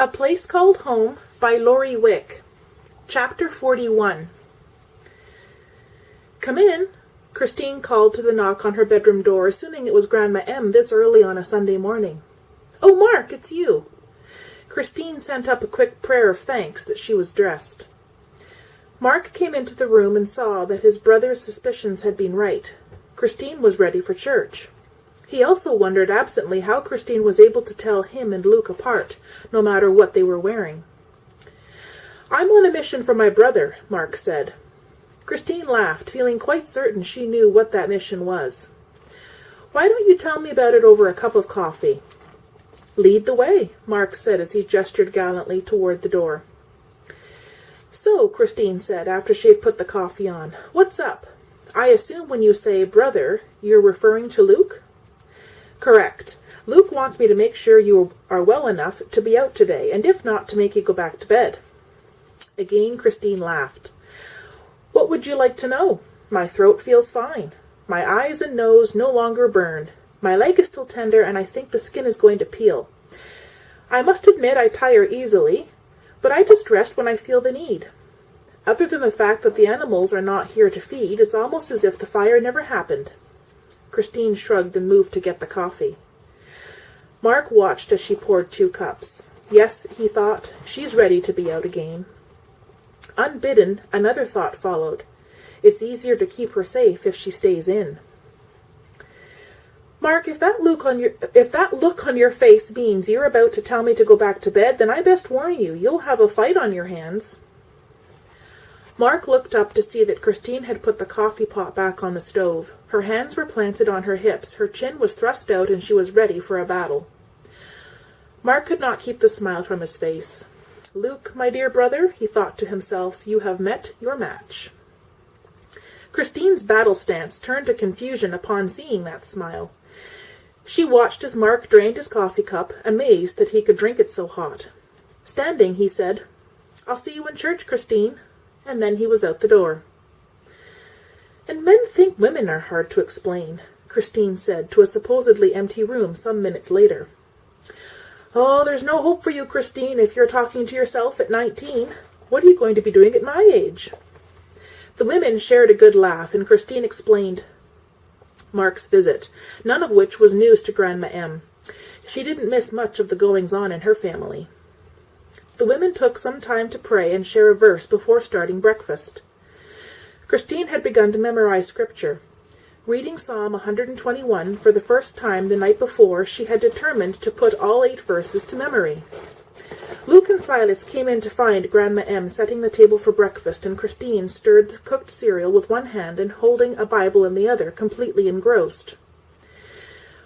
A Place Called Home by Laurie Wick. Chapter 41. "Come in," Christine called to the knock on her bedroom door, assuming it was Grandma M this early on a Sunday morning. "Oh, Mark, it's you." Christine sent up a quick prayer of thanks that she was dressed. Mark came into the room and saw that his brother's suspicions had been right. Christine was ready for church. He also wondered absently how Christine was able to tell him and Luke apart, no matter what they were wearing. "I'm on a mission for my brother," Mark said. Christine laughed, feeling quite certain she knew what that mission was. "Why don't you tell me about it over a cup of coffee?" "Lead the way," Mark said as he gestured gallantly toward the door. "So," Christine said after she had put the coffee on, "what's up? I assume when you say brother, you're referring to Luke?" "Correct. Luke wants me to make sure you are well enough to be out today, and if not, to make you go back to bed." Again Christine laughed. "What would you like to know? My throat feels fine. My eyes and nose no longer burn. My leg is still tender, and I think the skin is going to peel. I must admit I tire easily, but I just rest when I feel the need. Other than the fact that the animals are not here to feed, it's almost as if the fire never happened." Christine shrugged and moved to get the coffee. Mark watched as she poured 2 cups. Yes, he thought, she's ready to be out again. Unbidden, another thought followed. It's easier to keep her safe if she stays in. "Mark, if that look on your face means you're about to tell me to go back to bed, then I best warn you, you'll have a fight on your hands." Mark looked up to see that Christine had put the coffee pot back on the stove. Her hands were planted on her hips, her chin was thrust out, and she was ready for a battle. Mark could not keep the smile from his face. "Luke, my dear brother," he thought to himself, "you have met your match." Christine's battle stance turned to confusion upon seeing that smile. She watched as Mark drained his coffee cup, amazed that he could drink it so hot. Standing, he said, "I'll see you in church, Christine," and then he was out the door. "And men think women are hard to explain," Christine said to a supposedly empty room some minutes later. "Oh, there's no hope for you, Christine, if you're talking to yourself at 19. What are you going to be doing at my age?" The women shared a good laugh, and Christine explained Mark's visit, none of which was news to Grandma M. She didn't miss much of the goings-on in her family. The women took some time to pray and share a verse before starting breakfast. Christine had begun to memorize scripture. Reading Psalm 121 for the first time the night before, she had determined to put all 8 verses to memory. Luke and Silas came in to find Grandma M setting the table for breakfast, and Christine stirred the cooked cereal with one hand and holding a Bible in the other, completely engrossed.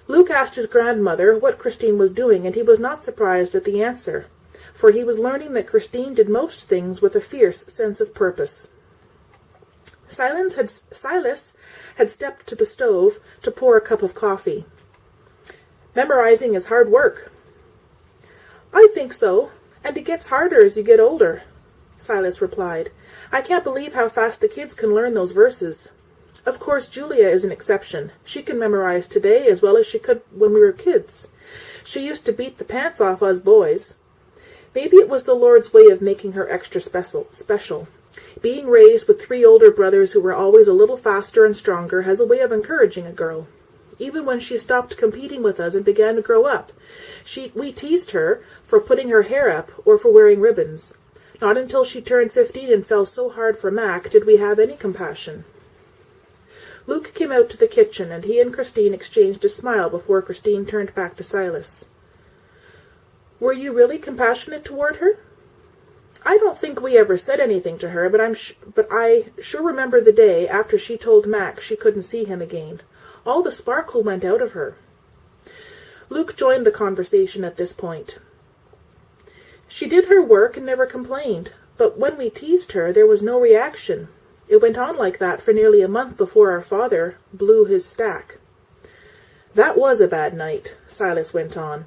Luke asked his grandmother what Christine was doing, and he was not surprised at the answer, for he was learning that Christine did most things with a fierce sense of purpose. Silas had stepped to the stove to pour a cup of coffee. "Memorizing is hard work." "I think so, and it gets harder as you get older," Silas replied. "I can't believe how fast the kids can learn those verses. Of course, Julia is an exception. She can memorize today as well as she could when we were kids. She used to beat the pants off us boys. Maybe it was the Lord's way of making her extra special. Being raised with 3 older brothers who were always a little faster and stronger has a way of encouraging a girl. Even when she stopped competing with us and began to grow up, we teased her for putting her hair up or for wearing ribbons. Not until she turned 15 and fell so hard for Mac did we have any compassion." Luke came out to the kitchen, and he and Christine exchanged a smile before Christine turned back to Silas. "Were you really compassionate toward her?" "I don't think we ever said anything to her, but I sure remember the day after she told Mac she couldn't see him again. All the sparkle went out of her." Luke joined the conversation at this point. "She did her work and never complained, but when we teased her, there was no reaction. It went on like that for nearly a month before our father blew his stack." "That was a bad night," Silas went on.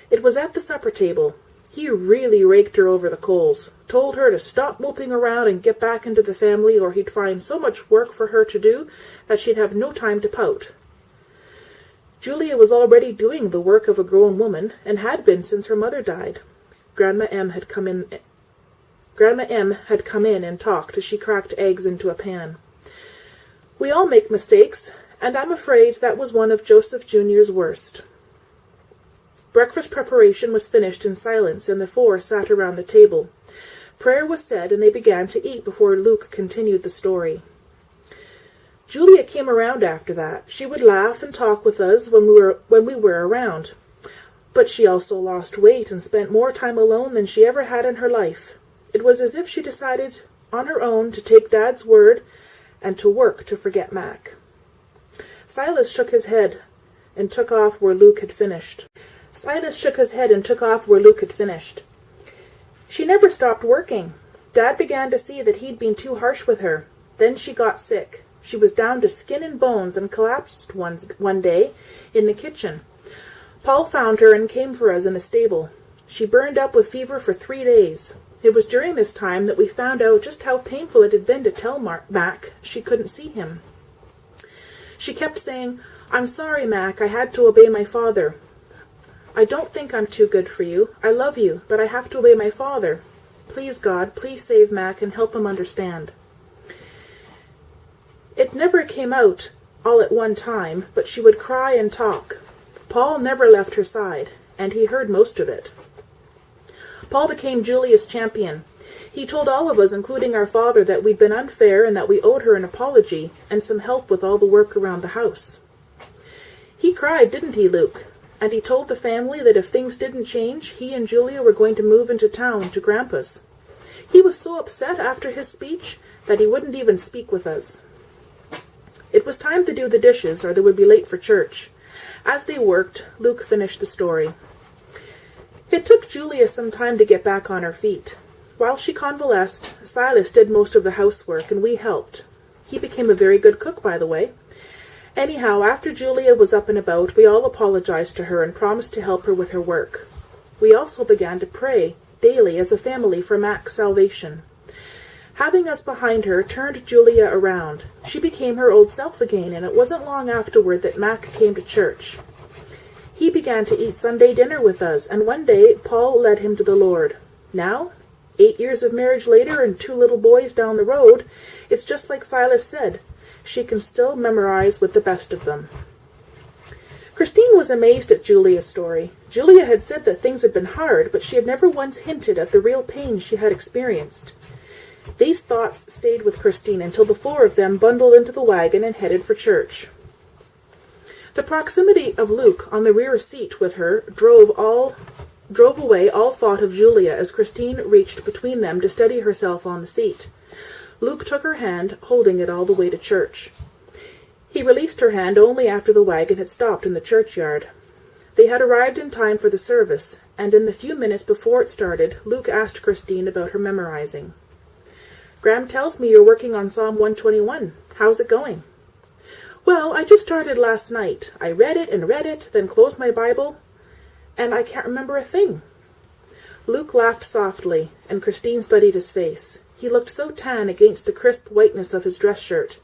"It was at the supper table. He really raked her over the coals, told her to stop moping around and get back into the family, or he'd find so much work for her to do that she'd have no time to pout. Julia was already doing the work of a grown woman, and had been since her mother died. Grandma M had come in and talked as she cracked eggs into a pan. We all make mistakes, and I'm afraid that was one of Joseph Jr.'s worst. Breakfast preparation was finished in silence, and the four sat around the table. Prayer was said, and they began to eat before Luke continued the story. Julia came around after that. She would laugh and talk with us when we were around. But she also lost weight and spent more time alone than she ever had in her life. It was as if she decided on her own to take Dad's word and to work to forget Mac. Silas shook his head and took off where Luke had finished. She never stopped working. Dad began to see that he'd been too harsh with her. Then she got sick. She was down to skin and bones and collapsed one day in the kitchen. Paul found her and came for us in the stable. She burned up with fever for 3 days. It was during this time that we found out just how painful it had been to tell Mac she couldn't see him. She kept saying, "I'm sorry, Mac, I had to obey my father. I don't think I'm too good for you. I love you, but I have to obey my father. Please, God, please save Mac and help him understand." It never came out all at one time, but she would cry and talk. Paul never left her side, and he heard most of it. Paul became Julia's champion. He told all of us, including our father, that we'd been unfair and that we owed her an apology and some help with all the work around the house. He cried, didn't he, Luke? And he told the family that if things didn't change, he and Julia were going to move into town to Grandpa's. He was so upset after his speech that he wouldn't even speak with us. It was time to do the dishes, or they would be late for church. As they worked, Luke finished the story. It took Julia some time to get back on her feet. While she convalesced, Silas did most of the housework, and we helped. He became a very good cook, by the way. Anyhow, after Julia was up and about, we all apologized to her and promised to help her with her work. We also began to pray daily as a family for Mac's salvation. Having us behind her turned Julia around. She became her old self again, and it wasn't long afterward that Mac came to church. He began to eat Sunday dinner with us, and one day Paul led him to the Lord. Now, 8 years of marriage later and 2 little boys down the road, it's just like Silas said. She can still memorize with the best of them. Christine was amazed at Julia's story. Julia had said that things had been hard, but she had never once hinted at the real pain she had experienced. These thoughts stayed with Christine until the 4 of them bundled into the wagon and headed for church. The proximity of Luke on the rear seat with her drove away all thought of Julia as Christine reached between them to steady herself on the seat. Luke took her hand, holding it all the way to church. He released her hand only after the wagon had stopped in the churchyard. They had arrived in time for the service, and in the few minutes before it started, Luke asked Christine about her memorizing. "Gram tells me you're working on Psalm 121. How's it going?" "Well, I just started last night. I read it, then closed my Bible, and I can't remember a thing." Luke laughed softly, and Christine studied his face. He looked so tan against the crisp whiteness of his dress shirt.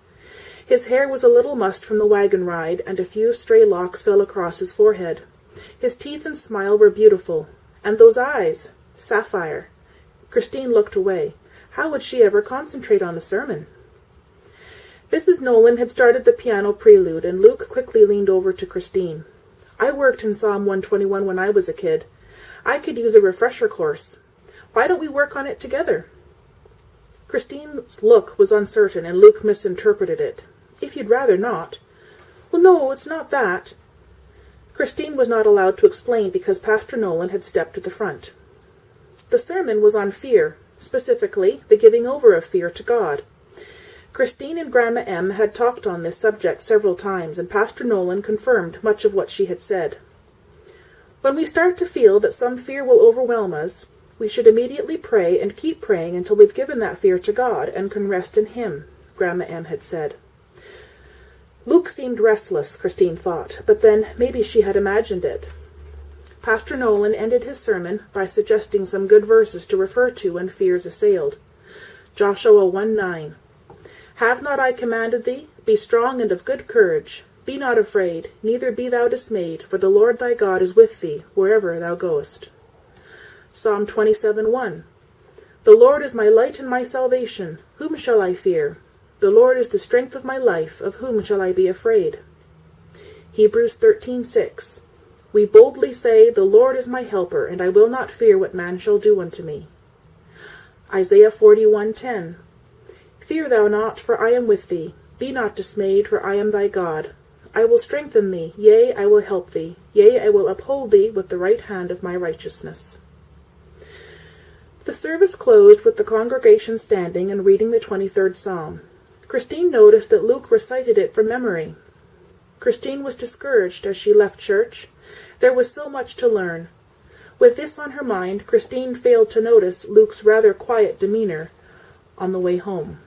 His hair was a little mussed from the wagon ride, and a few stray locks fell across his forehead. His teeth and smile were beautiful. And those eyes! Sapphire. Christine looked away. How would she ever concentrate on the sermon? Mrs. Nolan had started the piano prelude, and Luke quickly leaned over to Christine. "I worked in Psalm 121 when I was a kid. I could use a refresher course. Why don't we work on it together?" Christine's look was uncertain, and Luke misinterpreted it. "If you'd rather not." "Well, no, it's not that." Christine was not allowed to explain because Pastor Nolan had stepped to the front. The sermon was on fear, specifically the giving over of fear to God. Christine and Grandma M had talked on this subject several times, and Pastor Nolan confirmed much of what she had said. When we start to feel that some fear will overwhelm us, we should immediately pray and keep praying until we've given that fear to God and can rest in Him, Grandma M had said. Luke seemed restless, Christine thought, but then maybe she had imagined it. Pastor Nolan ended his sermon by suggesting some good verses to refer to when fears assailed. Joshua 1:9. "Have not I commanded thee? Be strong and of good courage. Be not afraid, neither be thou dismayed, for the Lord thy God is with thee, wherever thou goest." Psalm 27:1. The Lord is my light and my salvation. Whom shall I fear? The Lord is the strength of my life. Of whom shall I be afraid? Hebrews 13:6. We boldly say, The Lord is my helper, and I will not fear what man shall do unto me. Isaiah 41:10. Fear thou not, for I am with thee. Be not dismayed, for I am thy God. I will strengthen thee, yea, I will help thee. Yea, I will uphold thee with the right hand of my righteousness. The service closed with the congregation standing and reading the 23rd Psalm. Christine noticed that Luke recited it from memory. Christine was discouraged as she left church. There was so much to learn. With this on her mind, Christine failed to notice Luke's rather quiet demeanor on the way home.